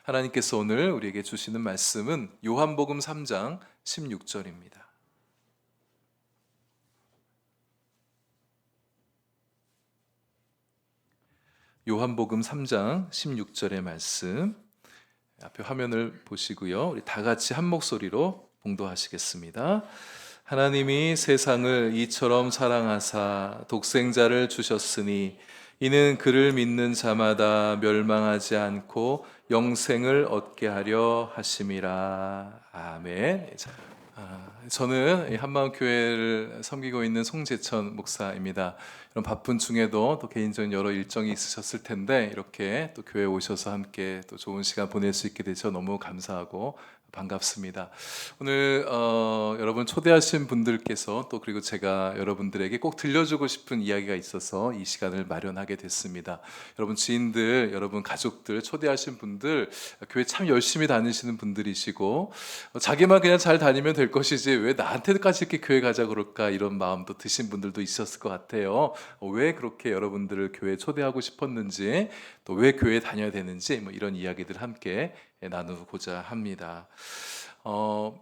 하나님께서 오늘 우리에게 주시는 말씀은 요한복음 3장 16절입니다. 요한복음 3장 16절의 말씀, 앞에 화면을 보시고요. 우리 다 같이 한 목소리로 봉독하시겠습니다. 하나님이 세상을 이처럼 사랑하사 독생자를 주셨으니 이는 그를 믿는 자마다 멸망하지 않고 영생을 얻게 하려 하심이라. 아멘. 저는 한마음교회를 섬기고 있는 송재천 목사입니다. 이런 바쁜 중에도 또 개인적인 여러 일정이 있으셨을 텐데 이렇게 또 교회에 오셔서 함께 또 좋은 시간 보낼 수 있게 돼서 너무 감사하고 반갑습니다. 오늘 여러분 초대하신 분들께서 또 그리고 제가 여러분들에게 꼭 들려주고 싶은 이야기가 있어서 이 시간을 마련하게 됐습니다. 여러분 지인들, 여러분 가족들, 초대하신 분들 교회 참 열심히 다니시는 분들이시고 자기만 그냥 잘 다니면 될 것이지 왜 나한테까지 이렇게 교회 가자 그럴까 이런 마음도 드신 분들도 있었을 것 같아요. 왜 그렇게 여러분들을 교회에 초대하고 싶었는지 또 왜 교회에 다녀야 되는지 뭐 이런 이야기들 함께 나누고자 합니다.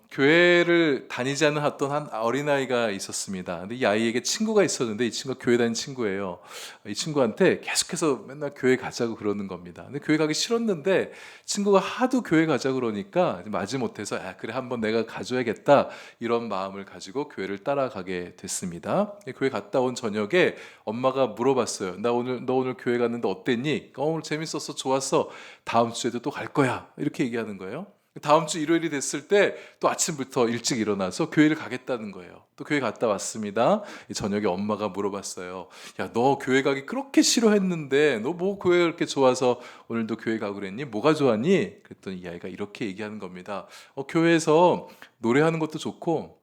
교회를 다니지 않는 어떤 한 어린아이가 있었습니다. 근데 이 아이에게 친구가 있었는데 이 친구가 교회 다니는 친구예요. 이 친구한테 계속해서 맨날 교회 가자고 그러는 겁니다. 근데 교회 가기 싫었는데 친구가 하도 교회 가자고 그러니까 마지못해서 그래 한번 내가 가줘야겠다 이런 마음을 가지고 교회를 따라가게 됐습니다. 교회 갔다 온 저녁에 엄마가 물어봤어요. 너 오늘 교회 갔는데 어땠니? 오늘 재밌었어, 좋았어. 다음 주에도 또 갈 거야. 이렇게 얘기하는 거예요. 다음 주 일요일이 됐을 때 또 아침부터 일찍 일어나서 교회를 가겠다는 거예요. 또 교회 갔다 왔습니다. 저녁에 엄마가 물어봤어요. 야, 너 교회 가기 그렇게 싫어했는데 너 뭐 교회가 그렇게 좋아서 오늘도 교회 가고 그랬니? 뭐가 좋았니? 그랬더니 이 아이가 이렇게 얘기하는 겁니다. 교회에서 노래하는 것도 좋고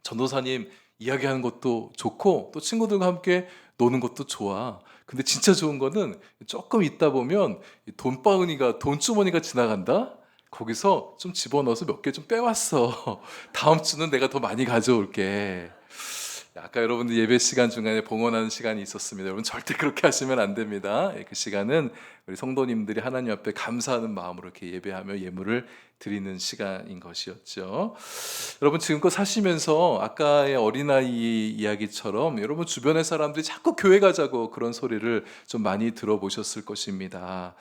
전도사님 이야기하는 것도 좋고 또 친구들과 함께 노는 것도 좋아. 근데 진짜 좋은 거는 조금 있다 보면 돈바구니가 돈주머니가 지나간다? 거기서 좀 집어넣어서 몇 개 좀 빼왔어. 다음 주는 내가 더 많이 가져올게. 아까 여러분들 예배 시간 중간에 봉헌하는 시간이 있었습니다. 여러분 절대 그렇게 하시면 안 됩니다. 그 시간은 우리 성도님들이 하나님 앞에 감사하는 마음으로 이렇게 예배하며 예물을 드리는 시간인 것이었죠. 여러분 지금껏 사시면서 아까의 어린아이 이야기처럼 여러분 주변의 사람들이 자꾸 교회 가자고 그런 소리를 좀 많이 들어보셨을 것입니다.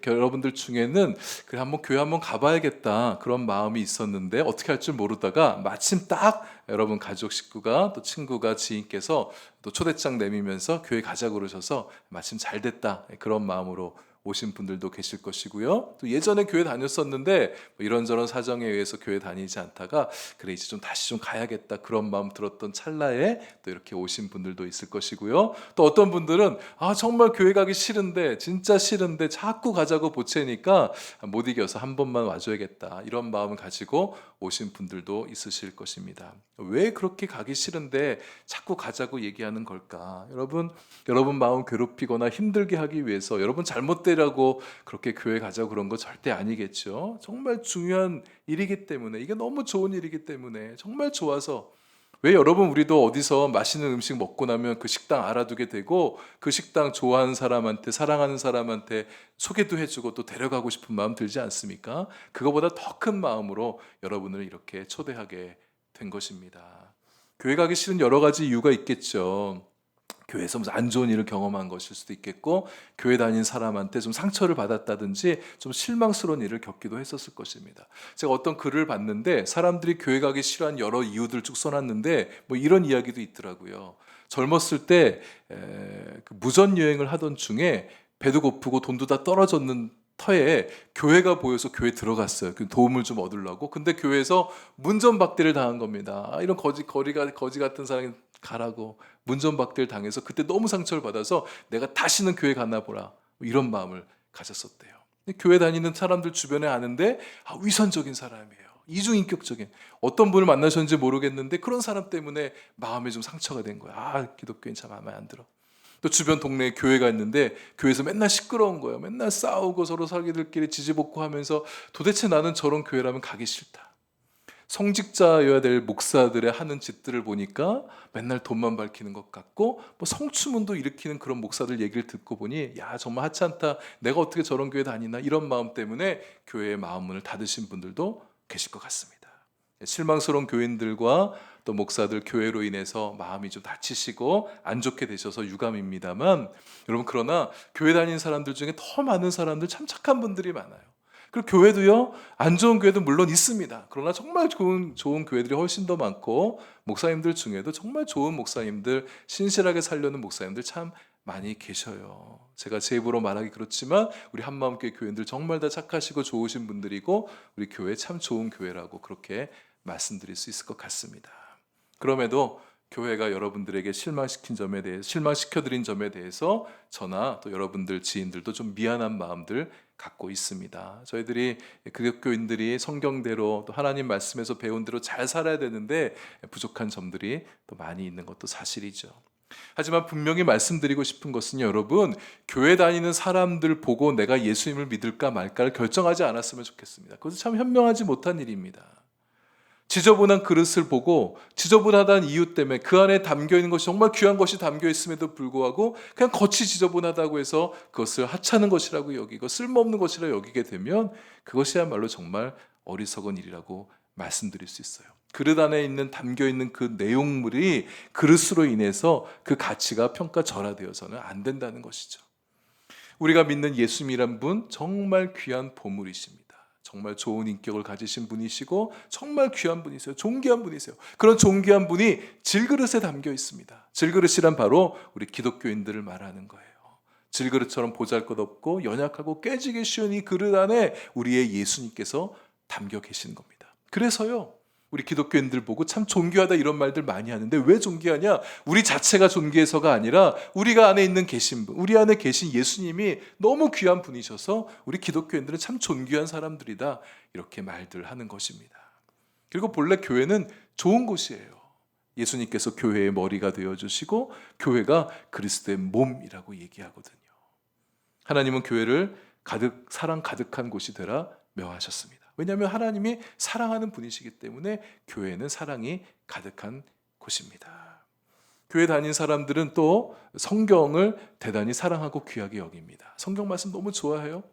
여러분들 중에는 그래 한번 교회 한번 가봐야겠다 그런 마음이 있었는데 어떻게 할 줄 모르다가 마침 딱 여러분 가족 식구가 또 친구가 지인께서 또 초대장 내밀면서 교회 가자고 그러셔서 마침 잘 됐다 그런 마음으로 오신 분들도 계실 것이고요. 또 예전에 교회 다녔었는데 뭐 이런저런 사정에 의해서 교회 다니지 않다가 그래 이제 좀 다시 좀 가야겠다 그런 마음 들었던 찰나에 또 이렇게 오신 분들도 있을 것이고요. 또 어떤 분들은 정말 교회 가기 싫은데 진짜 싫은데 자꾸 가자고 보채니까 못 이겨서 한 번만 와줘야겠다 이런 마음을 가지고 오신 분들도 있으실 것입니다. 왜 그렇게 가기 싫은데 자꾸 가자고 얘기하는 걸까? 여러분 마음 괴롭히거나 힘들게 하기 위해서 여러분 잘못되라고 그렇게 교회 가자고 그런 거 절대 아니겠죠. 정말 중요한 일이기 때문에 이게 너무 좋은 일이기 때문에 정말 좋아서 왜 여러분 우리도 어디서 맛있는 음식 먹고 나면 그 식당 알아두게 되고 그 식당 좋아하는 사람한테 사랑하는 사람한테 소개도 해주고 또 데려가고 싶은 마음 들지 않습니까? 그거보다 더 큰 마음으로 여러분을 이렇게 초대하게 된 것입니다. 교회 가기 싫은 여러 가지 이유가 있겠죠. 교회에서 무슨 안 좋은 일을 경험한 것일 수도 있겠고 교회 다닌 사람한테 좀 상처를 받았다든지 좀 실망스러운 일을 겪기도 했었을 것입니다. 제가 어떤 글을 봤는데 사람들이 교회 가기 싫어한 여러 이유들을 쭉 써놨는데 뭐 이런 이야기도 있더라고요. 젊었을 때 그 무전 여행을 하던 중에 배도 고프고 돈도 다 떨어졌는 터에 교회가 보여서 교회 들어갔어요. 그 도움을 좀 얻으려고. 근데 교회에서 문전박대를 당한 겁니다. 이런 거지 같은 사람이 가라고 문전박대를 당해서 그때 너무 상처를 받아서 내가 다시는 교회 가나 보라 이런 마음을 가졌었대요. 교회 다니는 사람들 주변에 아는데 위선적인 사람이에요. 이중인격적인 어떤 분을 만나셨는지 모르겠는데 그런 사람 때문에 마음에 좀 상처가 된 거야. 기독교인 참 마음에 안 들어. 또 주변 동네에 교회가 있는데 교회에서 맨날 시끄러운 거예요. 맨날 싸우고 서로 사기들끼리 지지볶고 하면서 도대체 나는 저런 교회라면 가기 싫다. 성직자여야 될 목사들의 하는 짓들을 보니까 맨날 돈만 밝히는 것 같고 뭐 성추문도 일으키는 그런 목사들 얘기를 듣고 보니 야 정말 하찮다, 내가 어떻게 저런 교회 다니나, 이런 마음 때문에 교회의 마음문을 닫으신 분들도 계실 것 같습니다. 실망스러운 교인들과 또 목사들, 교회로 인해서 마음이 좀 다치시고 안 좋게 되셔서 유감입니다만, 여러분 그러나 교회 다니는 사람들 중에 더 많은 사람들, 참 착한 분들이 많아요. 그리고 교회도요, 안 좋은 교회도 물론 있습니다. 그러나 정말 좋은 교회들이 훨씬 더 많고, 목사님들 중에도 정말 좋은 목사님들, 신실하게 살려는 목사님들 참 많이 계셔요. 제가 제 입으로 말하기 그렇지만 우리 한마음교회 교인들 정말 다 착하시고 좋으신 분들이고, 우리 교회 참 좋은 교회라고 그렇게 말씀드릴 수 있을 것 같습니다. 그럼에도 교회가 여러분들에게 실망시켜드린 점에 대해서 저나 또 여러분들 지인들도 좀 미안한 마음들 갖고 있습니다. 저희들이 기독교인들이 성경대로 또 하나님 말씀에서 배운 대로 잘 살아야 되는데 부족한 점들이 또 많이 있는 것도 사실이죠. 하지만 분명히 말씀드리고 싶은 것은, 여러분 교회 다니는 사람들 보고 내가 예수님을 믿을까 말까를 결정하지 않았으면 좋겠습니다. 그것은 참 현명하지 못한 일입니다. 지저분한 그릇을 보고 지저분하다는 이유 때문에 그 안에 담겨있는 것이 정말 귀한 것이 담겨있음에도 불구하고 그냥 겉이 지저분하다고 해서 그것을 하찮은 것이라고 여기고 쓸모없는 것이라고 여기게 되면 그것이야말로 정말 어리석은 일이라고 말씀드릴 수 있어요. 그릇 안에 담겨있는 그 내용물이 그릇으로 인해서 그 가치가 평가절하되어서는 안 된다는 것이죠. 우리가 믿는 예수님이란 분 정말 귀한 보물이십니다. 정말 좋은 인격을 가지신 분이시고 정말 귀한 분이세요. 존귀한 분이세요. 그런 존귀한 분이 질그릇에 담겨 있습니다. 질그릇이란 바로 우리 기독교인들을 말하는 거예요. 질그릇처럼 보잘것없고 연약하고 깨지기 쉬운 이 그릇 안에 우리의 예수님께서 담겨 계시는 겁니다. 그래서요, 우리 기독교인들 보고 참 존귀하다 이런 말들 많이 하는데, 왜 존귀하냐? 우리 자체가 존귀해서가 아니라 우리가 안에 계신 분, 우리 안에 계신 예수님이 너무 귀한 분이셔서 우리 기독교인들은 참 존귀한 사람들이다, 이렇게 말들 하는 것입니다. 그리고 본래 교회는 좋은 곳이에요. 예수님께서 교회의 머리가 되어주시고 교회가 그리스도의 몸이라고 얘기하거든요. 하나님은 교회를 사랑 가득한 곳이 되라 명하셨습니다. 왜냐하면 하나님이 사랑하는 분이시기 때문에 교회는 사랑이 가득한 곳입니다. 교회 다닌 사람들은 또 성경을 대단히 사랑하고 귀하게 여깁니다. 성경 말씀 너무 좋아해요.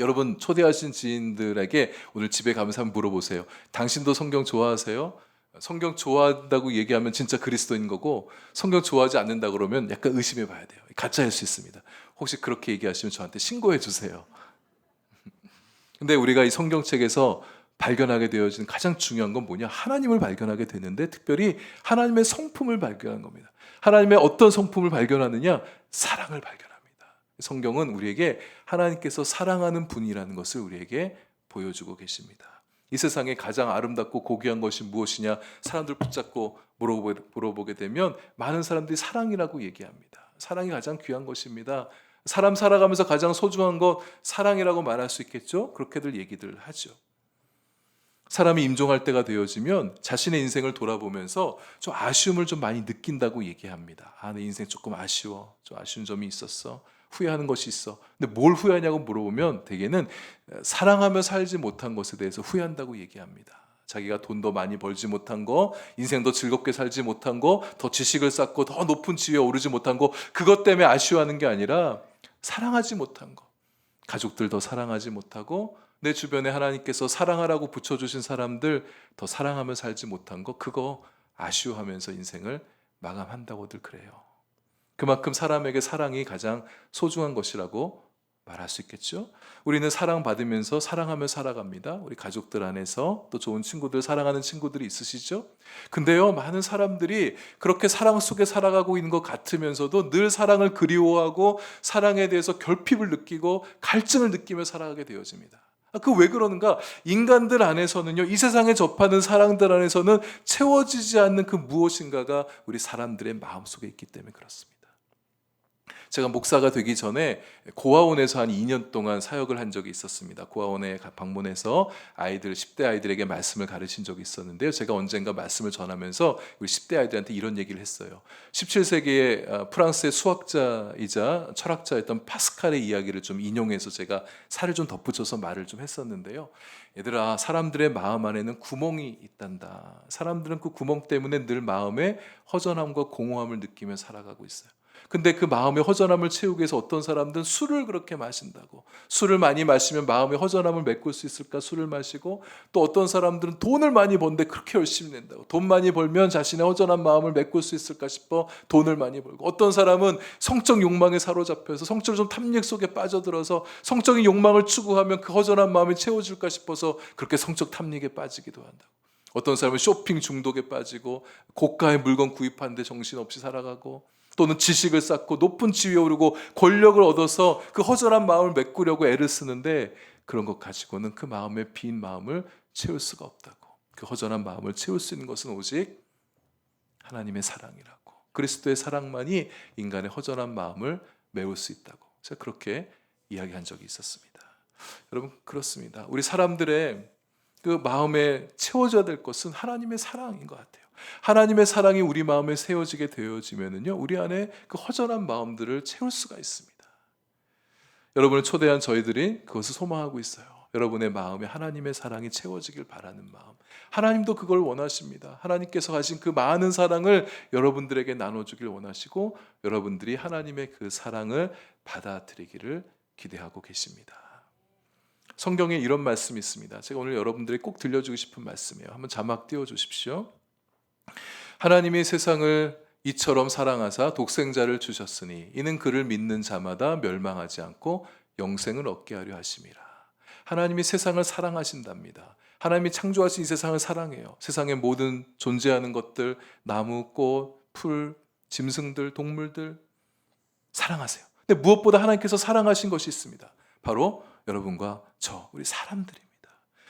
여러분 초대하신 지인들에게 오늘 집에 가면서 한번 물어보세요. 당신도 성경 좋아하세요? 성경 좋아한다고 얘기하면 진짜 그리스도인 거고, 성경 좋아하지 않는다 그러면 약간 의심해 봐야 돼요. 가짜일 수 있습니다. 혹시 그렇게 얘기하시면 저한테 신고해 주세요. 근데 우리가 이 성경책에서 발견하게 되어진 가장 중요한 건 뭐냐? 하나님을 발견하게 되는데, 특별히 하나님의 성품을 발견한 겁니다. 하나님의 어떤 성품을 발견하느냐? 사랑을 발견합니다. 성경은 우리에게 하나님께서 사랑하는 분이라는 것을 우리에게 보여주고 계십니다. 이 세상에 가장 아름답고 고귀한 것이 무엇이냐? 사람들 붙잡고 물어보게 되면 많은 사람들이 사랑이라고 얘기합니다. 사랑이 가장 귀한 것입니다. 사람 살아가면서 가장 소중한 것 사랑이라고 말할 수 있겠죠? 그렇게들 얘기들 하죠. 사람이 임종할 때가 되어지면 자신의 인생을 돌아보면서 좀 아쉬움을 좀 많이 느낀다고 얘기합니다. 내 인생 조금 아쉬워. 좀 아쉬운 점이 있었어. 후회하는 것이 있어. 근데 뭘 후회하냐고 물어보면 대개는 사랑하며 살지 못한 것에 대해서 후회한다고 얘기합니다. 자기가 돈도 많이 벌지 못한 거, 인생도 즐겁게 살지 못한 거, 더 지식을 쌓고 더 높은 지위에 오르지 못한 거, 그것 때문에 아쉬워하는 게 아니라 사랑하지 못한 거, 가족들 더 사랑하지 못하고 내 주변에 하나님께서 사랑하라고 붙여주신 사람들 더 사랑하며 살지 못한 거, 그거 아쉬워하면서 인생을 마감한다고들 그래요. 그만큼 사람에게 사랑이 가장 소중한 것이라고 말할 수 있겠죠. 우리는 사랑받으면서 사랑하며 살아갑니다. 우리 가족들 안에서 또 좋은 친구들, 사랑하는 친구들이 있으시죠. 근데요, 많은 사람들이 그렇게 사랑 속에 살아가고 있는 것 같으면서도 늘 사랑을 그리워하고 사랑에 대해서 결핍을 느끼고 갈증을 느끼며 살아가게 되어집니다. 그 왜 그러는가? 인간들 안에서는요, 이 세상에 접하는 사랑들 안에서는 채워지지 않는 그 무엇인가가 우리 사람들의 마음속에 있기 때문에 그렇습니다. 제가 목사가 되기 전에 고아원에서 한 2년 동안 사역을 한 적이 있었습니다. 고아원에 방문해서 10대 아이들에게 말씀을 가르친 적이 있었는데요. 제가 언젠가 말씀을 전하면서 우리 10대 아이들한테 이런 얘기를 했어요. 17세기의 프랑스의 수학자이자 철학자였던 파스칼의 이야기를 좀 인용해서 제가 살을 좀 덧붙여서 말을 좀 했었는데요. 얘들아, 사람들의 마음 안에는 구멍이 있단다. 사람들은 그 구멍 때문에 늘 마음에 허전함과 공허함을 느끼며 살아가고 있어요. 근데 그 마음의 허전함을 채우기 위해서 어떤 사람들은 술을 그렇게 마신다고. 술을 많이 마시면 마음의 허전함을 메꿀 수 있을까? 술을 마시고, 또 어떤 사람들은 돈을 많이 버는데 그렇게 열심히 낸다고. 돈 많이 벌면 자신의 허전한 마음을 메꿀 수 있을까 싶어 돈을 많이 벌고, 어떤 사람은 성적 욕망에 사로잡혀서 성적 좀 탐닉 속에 빠져들어서 성적인 욕망을 추구하면 그 허전한 마음이 채워질까 싶어서 그렇게 성적 탐닉에 빠지기도 한다고. 어떤 사람은 쇼핑 중독에 빠지고 고가의 물건 구입하는데 정신없이 살아가고, 또는 지식을 쌓고 높은 지위에 오르고 권력을 얻어서 그 허전한 마음을 메꾸려고 애를 쓰는데, 그런 것 가지고는 그 마음의 빈 마음을 채울 수가 없다고. 그 허전한 마음을 채울 수 있는 것은 오직 하나님의 사랑이라고. 그리스도의 사랑만이 인간의 허전한 마음을 메울 수 있다고. 제가 그렇게 이야기한 적이 있었습니다. 여러분, 그렇습니다. 우리 사람들의 그 마음에 채워져야 될 것은 하나님의 사랑인 것 같아요. 하나님의 사랑이 우리 마음에 세워지게 되어지면은요, 우리 안에 그 허전한 마음들을 채울 수가 있습니다. 여러분을 초대한 저희들이 그것을 소망하고 있어요. 여러분의 마음에 하나님의 사랑이 채워지길 바라는 마음. 하나님도 그걸 원하십니다. 하나님께서 가진 그 많은 사랑을 여러분들에게 나눠주길 원하시고, 여러분들이 하나님의 그 사랑을 받아들이기를 기대하고 계십니다. 성경에 이런 말씀이 있습니다. 제가 오늘 여러분들에게 꼭 들려주고 싶은 말씀이에요. 한번 자막 띄워주십시오. 하나님이 세상을 이처럼 사랑하사 독생자를 주셨으니 이는 그를 믿는 자마다 멸망하지 않고 영생을 얻게 하려 하심이라. 하나님이 세상을 사랑하신답니다. 하나님이 창조하신 이 세상을 사랑해요. 세상의 모든 존재하는 것들, 나무, 꽃, 풀, 짐승들, 동물들 사랑하세요. 근데 무엇보다 하나님께서 사랑하신 것이 있습니다. 바로 여러분과 우리 사람들입니다.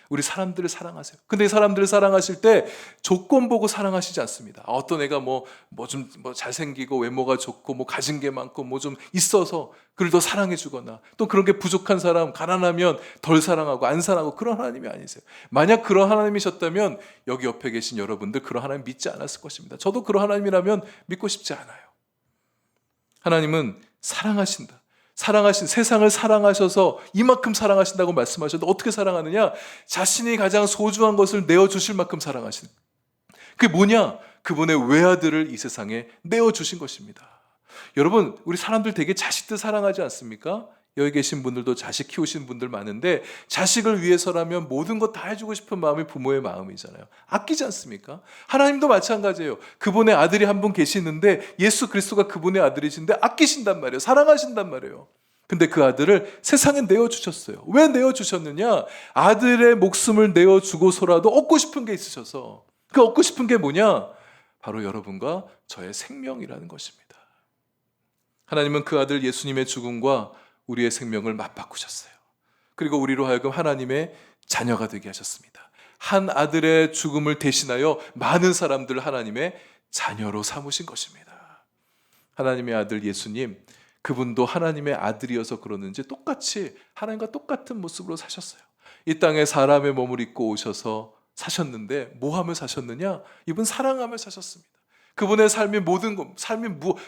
우리 사람들을 사랑하세요. 근데 이 사람들을 사랑하실 때 조건 보고 사랑하시지 않습니다. 어떤 애가 좀 잘생기고 외모가 좋고 가진 게 많고 좀 있어서 그를 더 사랑해 주거나, 또 그런 게 부족한 사람, 가난하면 덜 사랑하고 안 사랑하고, 그런 하나님이 아니세요. 만약 그런 하나님이셨다면 여기 옆에 계신 여러분들 그런 하나님 믿지 않았을 것입니다. 저도 그런 하나님이라면 믿고 싶지 않아요. 하나님은 사랑하신다. 세상을 사랑하셔서 이만큼 사랑하신다고 말씀하셨는데, 어떻게 사랑하느냐? 자신이 가장 소중한 것을 내어주실 만큼 사랑하시는. 그게 뭐냐? 그분의 외아들을 이 세상에 내어주신 것입니다. 여러분, 우리 사람들 되게 자식들 사랑하지 않습니까? 여기 계신 분들도 자식 키우신 분들 많은데, 자식을 위해서라면 모든 것 다 해주고 싶은 마음이 부모의 마음이잖아요. 아끼지 않습니까? 하나님도 마찬가지예요. 그분의 아들이 한 분 계시는데, 예수 그리스도가 그분의 아들이신데 아끼신단 말이에요. 사랑하신단 말이에요. 근데 그 아들을 세상에 내어주셨어요. 왜 내어주셨느냐? 아들의 목숨을 내어주고서라도 얻고 싶은 게 있으셔서. 그 얻고 싶은 게 뭐냐? 바로 여러분과 저의 생명이라는 것입니다. 하나님은 그 아들 예수님의 죽음과 우리의 생명을 맞바꾸셨어요. 그리고 우리로 하여금 하나님의 자녀가 되게 하셨습니다. 한 아들의 죽음을 대신하여 많은 사람들을 하나님의 자녀로 삼으신 것입니다. 하나님의 아들 예수님, 그분도 하나님의 아들이어서 그러는지 똑같이 하나님과 똑같은 모습으로 사셨어요. 이 땅에 사람의 몸을 입고 오셔서 사셨는데 뭐 하며 사셨느냐? 이분 사랑하며 사셨습니다. 그분의 삶이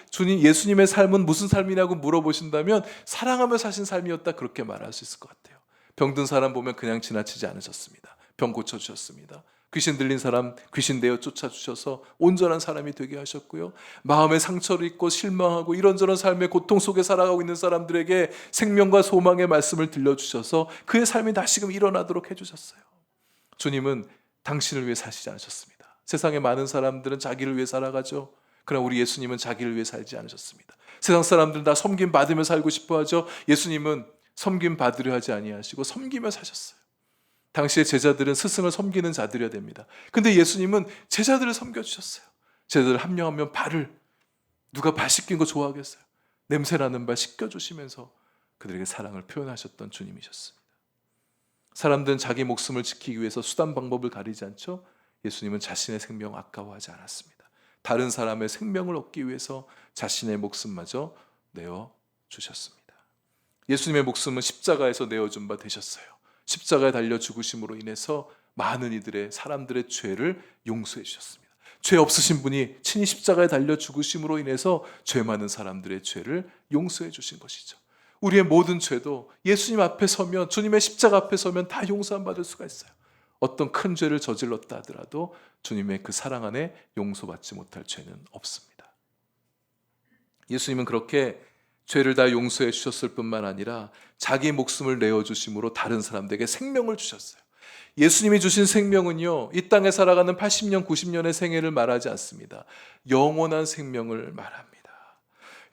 주님 예수님의 삶은 무슨 삶이냐고 물어보신다면 사랑하며 사신 삶이었다, 그렇게 말할 수 있을 것 같아요. 병든 사람 보면 그냥 지나치지 않으셨습니다. 병 고쳐주셨습니다. 귀신 들린 사람 귀신 내어 쫓아주셔서 온전한 사람이 되게 하셨고요. 마음의 상처를 입고 실망하고 이런저런 삶의 고통 속에 살아가고 있는 사람들에게 생명과 소망의 말씀을 들려주셔서 그의 삶이 다시금 일어나도록 해주셨어요. 주님은 당신을 위해 사시지 않으셨습니다. 세상의 많은 사람들은 자기를 위해 살아가죠. 그러나 우리 예수님은 자기를 위해 살지 않으셨습니다. 세상 사람들은 다 섬김 받으며 살고 싶어 하죠. 예수님은 섬김 받으려 하지 아니하시고 섬기며 사셨어요. 당시의 제자들은 스승을 섬기는 자들이어야 됩니다. 근데 예수님은 제자들을 섬겨주셨어요. 제자들 한 명 한 명 발을, 누가 발 씻긴 거 좋아하겠어요? 냄새나는 발 씻겨주시면서 그들에게 사랑을 표현하셨던 주님이셨습니다. 사람들은 자기 목숨을 지키기 위해서 수단 방법을 가리지 않죠. 예수님은 자신의 생명 아까워하지 않았습니다. 다른 사람의 생명을 얻기 위해서 자신의 목숨마저 내어 주셨습니다. 예수님의 목숨은 십자가에서 내어준 바 되셨어요. 십자가에 달려 죽으심으로 인해서 많은 이들의 사람들의 죄를 용서해 주셨습니다. 죄 없으신 분이 친히 십자가에 달려 죽으심으로 인해서 죄 많은 사람들의 죄를 용서해 주신 것이죠. 우리의 모든 죄도 예수님 앞에 서면, 주님의 십자가 앞에 서면 다 용서함 받을 수가 있어요. 어떤 큰 죄를 저질렀다 하더라도 주님의 그 사랑 안에 용서받지 못할 죄는 없습니다. 예수님은 그렇게 죄를 다 용서해 주셨을 뿐만 아니라 자기 목숨을 내어주심으로 다른 사람들에게 생명을 주셨어요. 예수님이 주신 생명은요, 이 땅에 살아가는 80년, 90년의 생애를 말하지 않습니다. 영원한 생명을 말합니다.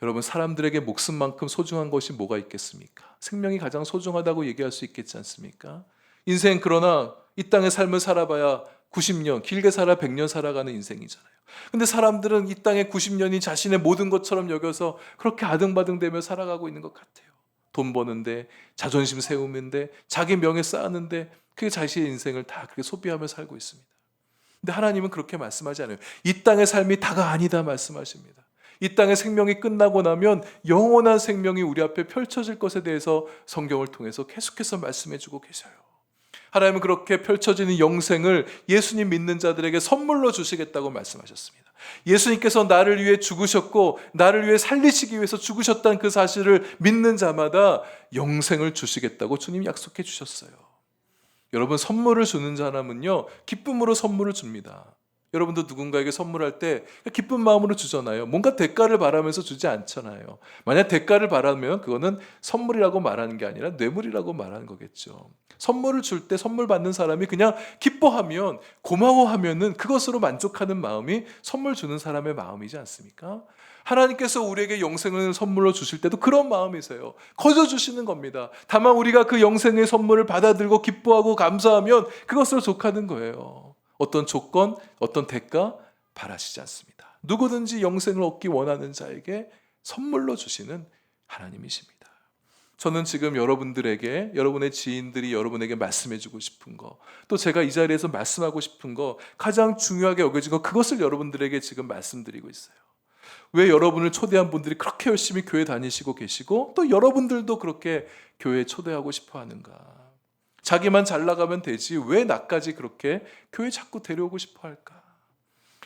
여러분, 사람들에게 목숨만큼 소중한 것이 뭐가 있겠습니까? 생명이 가장 소중하다고 얘기할 수 있겠지 않습니까? 인생, 그러나 이 땅의 삶을 살아봐야 90년, 길게 살아 100년 살아가는 인생이잖아요. 근데 사람들은 이 땅의 90년이 자신의 모든 것처럼 여겨서 그렇게 아등바등대며 살아가고 있는 것 같아요. 돈 버는데, 자존심 세우는데, 자기 명예 쌓는데, 그게 자신의 인생을 다 그렇게 소비하며 살고 있습니다. 근데 하나님은 그렇게 말씀하지 않아요. 이 땅의 삶이 다가 아니다 말씀하십니다. 이 땅의 생명이 끝나고 나면 영원한 생명이 우리 앞에 펼쳐질 것에 대해서 성경을 통해서 계속해서 말씀해 주고 계셔요. 하나님은 그렇게 펼쳐지는 영생을 예수님 믿는 자들에게 선물로 주시겠다고 말씀하셨습니다. 예수님께서 나를 위해 죽으셨고 나를 위해 살리시기 위해서 죽으셨다는 그 사실을 믿는 자마다 영생을 주시겠다고 주님이 약속해 주셨어요. 여러분, 선물을 주는 사람은요, 기쁨으로 선물을 줍니다. 여러분도 누군가에게 선물할 때 기쁜 마음으로 주잖아요. 뭔가 대가를 바라면서 주지 않잖아요. 만약 대가를 바라면 그거는 선물이라고 말하는 게 아니라 뇌물이라고 말하는 거겠죠. 선물을 줄 때 선물 받는 사람이 그냥 기뻐하면, 고마워하면은 그것으로 만족하는 마음이 선물 주는 사람의 마음이지 않습니까? 하나님께서 우리에게 영생을 선물로 주실 때도 그런 마음이세요. 거저 주시는 겁니다. 다만 우리가 그 영생의 선물을 받아들고 기뻐하고 감사하면 그것으로 족하는 거예요. 어떤 조건, 어떤 대가 바라시지 않습니다. 누구든지 영생을 얻기 원하는 자에게 선물로 주시는 하나님이십니다. 저는 지금 여러분들에게, 여러분의 지인들이 여러분에게 말씀해주고 싶은 거, 또 제가 이 자리에서 말씀하고 싶은 거, 가장 중요하게 여겨진 거, 그것을 여러분들에게 지금 말씀드리고 있어요. 왜 여러분을 초대한 분들이 그렇게 열심히 교회 다니시고 계시고 또 여러분들도 그렇게 교회에 초대하고 싶어 하는가? 자기만 잘 나가면 되지 왜 나까지 그렇게 교회 자꾸 데려오고 싶어 할까?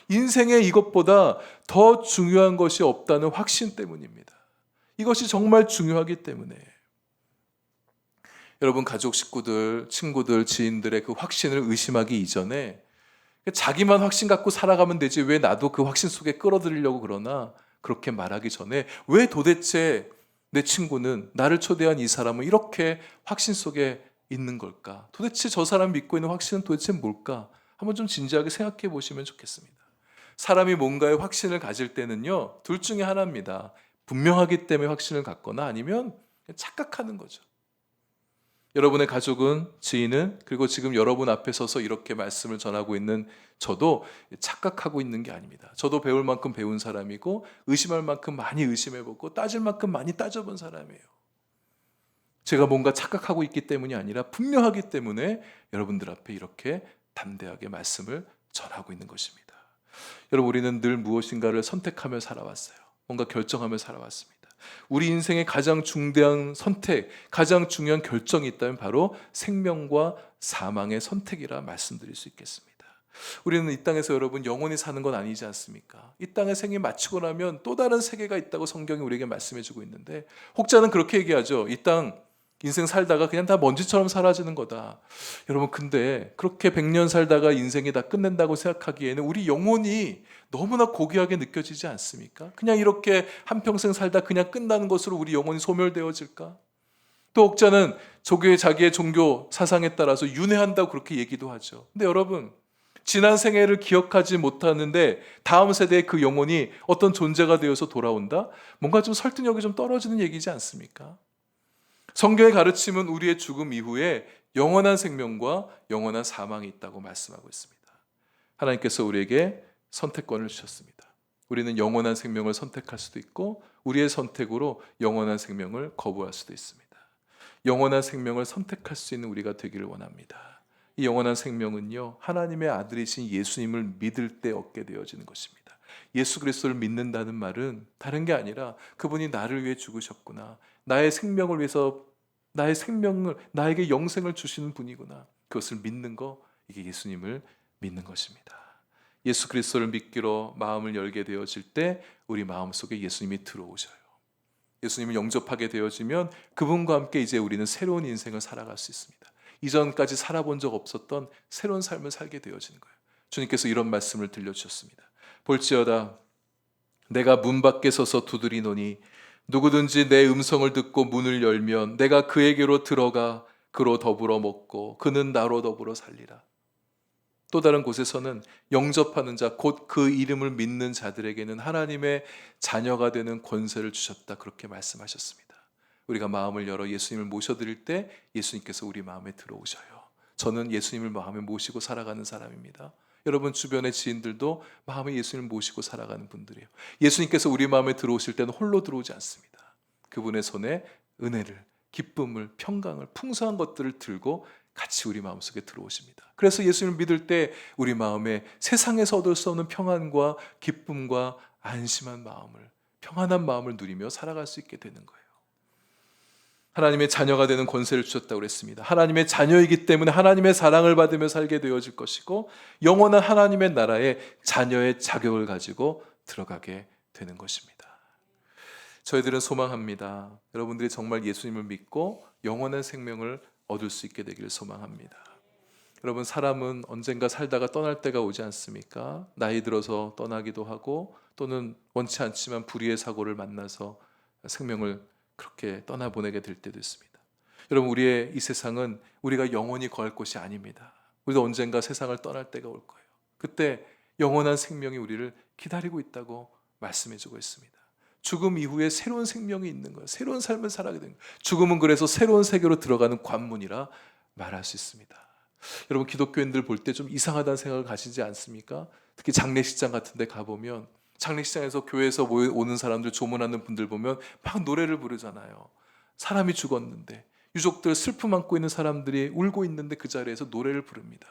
인생에 이것보다 더 중요한 것이 없다는 확신 때문입니다. 이것이 정말 중요하기 때문에 여러분, 가족, 식구들, 친구들, 지인들의 그 확신을 의심하기 이전에 자기만 확신 갖고 살아가면 되지 왜 나도 그 확신 속에 끌어들이려고 그러나, 그렇게 말하기 전에 왜 도대체 내 친구는, 나를 초대한 이 사람은 이렇게 확신 속에 있는 걸까? 도대체 저 사람 믿고 있는 확신은 도대체 뭘까? 한번 좀 진지하게 생각해 보시면 좋겠습니다. 사람이 뭔가에 확신을 가질 때는요, 둘 중에 하나입니다. 분명하기 때문에 확신을 갖거나 아니면 착각하는 거죠. 여러분의 가족은, 지인은, 그리고 지금 여러분 앞에 서서 이렇게 말씀을 전하고 있는 저도 착각하고 있는 게 아닙니다. 저도 배울 만큼 배운 사람이고 의심할 만큼 많이 의심해보고 따질 만큼 많이 따져본 사람이에요. 제가 뭔가 착각하고 있기 때문이 아니라 분명하기 때문에 여러분들 앞에 이렇게 담대하게 말씀을 전하고 있는 것입니다. 여러분, 우리는 늘 무엇인가를 선택하며 살아왔어요. 뭔가 결정하며 살아왔습니다. 우리 인생의 가장 중대한 선택, 가장 중요한 결정이 있다면 바로 생명과 사망의 선택이라 말씀드릴 수 있겠습니다. 우리는 이 땅에서 여러분 영원히 사는 건 아니지 않습니까? 이 땅의 생이 마치고 나면 또 다른 세계가 있다고 성경이 우리에게 말씀해 주고 있는데, 혹자는 그렇게 얘기하죠. 이 땅 인생 살다가 그냥 다 먼지처럼 사라지는 거다. 여러분, 근데 그렇게 100년 살다가 인생이 다 끝낸다고 생각하기에는 우리 영혼이 너무나 고귀하게 느껴지지 않습니까? 그냥 이렇게 한평생 살다 그냥 끝나는 것으로 우리 영혼이 소멸되어질까? 또 혹자는 자기의 종교 사상에 따라서 윤회한다고 그렇게 얘기도 하죠. 근데 여러분, 지난 생애를 기억하지 못하는데 다음 세대의 그 영혼이 어떤 존재가 되어서 돌아온다? 뭔가 좀 설득력이 좀 떨어지는 얘기지 않습니까? 성경의 가르침은 우리의 죽음 이후에 영원한 생명과 영원한 사망이 있다고 말씀하고 있습니다. 하나님께서 우리에게 선택권을 주셨습니다. 우리는 영원한 생명을 선택할 수도 있고 우리의 선택으로 영원한 생명을 거부할 수도 있습니다. 영원한 생명을 선택할 수 있는 우리가 되기를 원합니다. 이 영원한 생명은요, 하나님의 아들이신 예수님을 믿을 때 얻게 되어지는 것입니다. 예수 그리스도를 믿는다는 말은 다른 게 아니라 그분이 나를 위해 죽으셨구나. 나의 생명을 위해서 나의 생명을 나에게 영생을 주시는 분이구나. 그것을 믿는 거, 이게 예수님을 믿는 것입니다. 예수 그리스도를 믿기로 마음을 열게 되어질 때 우리 마음속에 예수님이 들어오셔요. 예수님을 영접하게 되어지면 그분과 함께 이제 우리는 새로운 인생을 살아갈 수 있습니다. 이전까지 살아본 적 없었던 새로운 삶을 살게 되어지는 거예요. 주님께서 이런 말씀을 들려주셨습니다. 볼지어다 내가 문 밖에 서서 두드리노니 누구든지 내 음성을 듣고 문을 열면 내가 그에게로 들어가 그로 더불어 먹고 그는 나로 더불어 살리라. 또 다른 곳에서는 영접하는 자, 곧 그 이름을 믿는 자들에게는 하나님의 자녀가 되는 권세를 주셨다. 그렇게 말씀하셨습니다. 우리가 마음을 열어 예수님을 모셔드릴 때 예수님께서 우리 마음에 들어오셔요. 저는 예수님을 마음에 모시고 살아가는 사람입니다. 여러분 주변의 지인들도 마음에 예수님을 모시고 살아가는 분들이에요. 예수님께서 우리 마음에 들어오실 때는 홀로 들어오지 않습니다. 그분의 손에 은혜를, 기쁨을, 평강을, 풍성한 것들을 들고 같이 우리 마음속에 들어오십니다. 그래서 예수님을 믿을 때 우리 마음에 세상에서 얻을 수 없는 평안과 기쁨과 안심한 마음을, 평안한 마음을 누리며 살아갈 수 있게 되는 거예요. 하나님의 자녀가 되는 권세를 주셨다고 그랬습니다. 하나님의 자녀이기 때문에 하나님의 사랑을 받으며 살게 되어질 것이고 영원한 하나님의 나라에 자녀의 자격을 가지고 들어가게 되는 것입니다. 저희들은 소망합니다. 여러분들이 정말 예수님을 믿고 영원한 생명을 얻을 수 있게 되기를 소망합니다. 여러분 사람은 언젠가 살다가 떠날 때가 오지 않습니까? 나이 들어서 떠나기도 하고 또는 원치 않지만 불의의 사고를 만나서 생명을 그렇게 떠나보내게 될 때도 있습니다. 여러분 우리의 이 세상은 우리가 영원히 거할 곳이 아닙니다. 우리도 언젠가 세상을 떠날 때가 올 거예요. 그때 영원한 생명이 우리를 기다리고 있다고 말씀해주고 있습니다. 죽음 이후에 새로운 생명이 있는 거예요. 새로운 삶을 살아가게 되는 거예요. 죽음은 그래서 새로운 세계로 들어가는 관문이라 말할 수 있습니다. 여러분 기독교인들 볼 때 좀 이상하다는 생각을 가지지 않습니까? 특히 장례식장 같은 데 가보면 장례식장에서 교회에서 오는 사람들, 조문하는 분들 보면 막 노래를 부르잖아요. 사람이 죽었는데 유족들 슬픔 안고 있는 사람들이 울고 있는데 그 자리에서 노래를 부릅니다.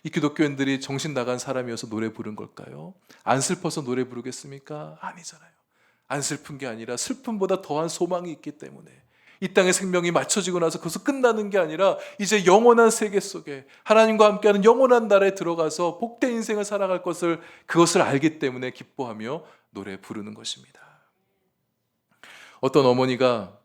이 기독교인들이 정신 나간 사람이어서 노래 부른 걸까요? 안 슬퍼서 노래 부르겠습니까? 아니잖아요. 안 슬픈 게 아니라 슬픔보다 더한 소망이 있기 때문에 이 땅의 생명이 맞춰지고 나서 그것은 끝나는 게 아니라 이제 영원한 세계 속에 하나님과 함께하는 영원한 나라에 들어가서 복된 인생을 살아갈 것을 그것을 알기 때문에 기뻐하며 노래 부르는 것입니다. 어떤 어머니가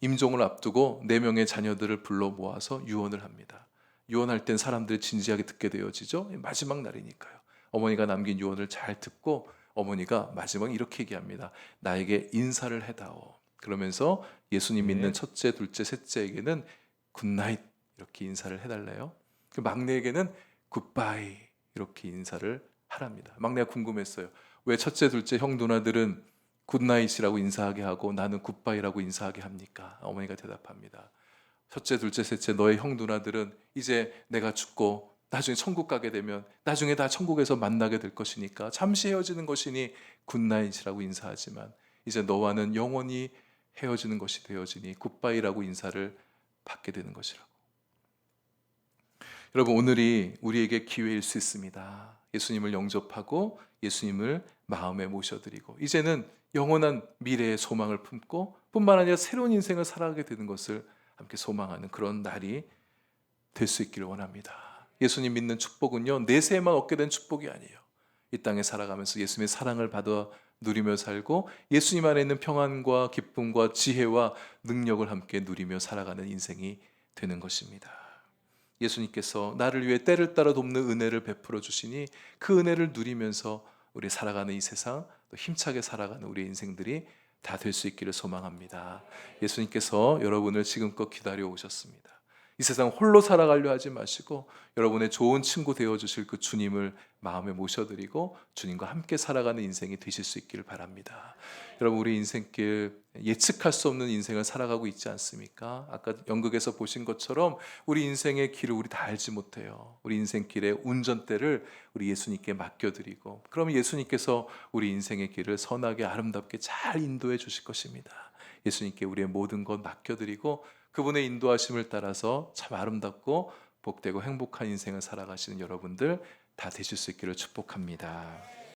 임종을 앞두고 4명의 자녀들을 불러 모아서 유언을 합니다. 유언할 땐 사람들이 진지하게 듣게 되어지죠. 마지막 날이니까요. 어머니가 남긴 유언을 잘 듣고 어머니가 마지막에 이렇게 얘기합니다. 나에게 인사를 해다오. 그러면서 예수님 믿는 첫째, 둘째, 셋째에게는 굿나잇 이렇게 인사를 해달래요. 그 막내에게는 굿바이 이렇게 인사를 하랍니다. 막내가 궁금했어요. 왜 첫째, 둘째 형 누나들은 굿나잇이라고 인사하게 하고 나는 굿바이라고 인사하게 합니까? 어머니가 대답합니다. 첫째, 둘째, 셋째 너의 형 누나들은 이제 내가 죽고 나중에 천국 가게 되면 나중에 다 천국에서 만나게 될 것이니까 잠시 헤어지는 것이니 굿나잇이라고 인사하지만 이제 너와는 영원히 헤어지는 것이 되어지니 굿바이라고 인사를 받게 되는 것이라고. 여러분 오늘이 우리에게 기회일 수 있습니다. 예수님을 영접하고 예수님을 마음에 모셔드리고 이제는 영원한 미래의 소망을 품고 뿐만 아니라 새로운 인생을 살아가게 되는 것을 함께 소망하는 그런 날이 될 수 있기를 원합니다. 예수님 믿는 축복은요 내세에만 얻게 된 축복이 아니에요. 이 땅에 살아가면서 예수님의 사랑을 받아 누리며 살고 예수님 안에 있는 평안과 기쁨과 지혜와 능력을 함께 누리며 살아가는 인생이 되는 것입니다. 예수님께서 나를 위해 때를 따라 돕는 은혜를 베풀어 주시니 그 은혜를 누리면서 우리 살아가는 이 세상 또 힘차게 살아가는 우리 인생들이 다 될 수 있기를 소망합니다. 예수님께서 여러분을 지금껏 기다려 오셨습니다. 이 세상 홀로 살아가려 하지 마시고 여러분의 좋은 친구 되어주실 그 주님을 마음에 모셔드리고 주님과 함께 살아가는 인생이 되실 수 있기를 바랍니다. 여러분 우리 인생길 예측할 수 없는 인생을 살아가고 있지 않습니까? 아까 연극에서 보신 것처럼 우리 인생의 길을 우리 다 알지 못해요. 우리 인생길의 운전대를 우리 예수님께 맡겨드리고 그러면 예수님께서 우리 인생의 길을 선하게 아름답게 잘 인도해 주실 것입니다. 예수님께 우리의 모든 것 맡겨드리고 그분의 인도하심을 따라서 참 아름답고 복되고 행복한 인생을 살아가시는 여러분들 다 되실 수 있기를 축복합니다.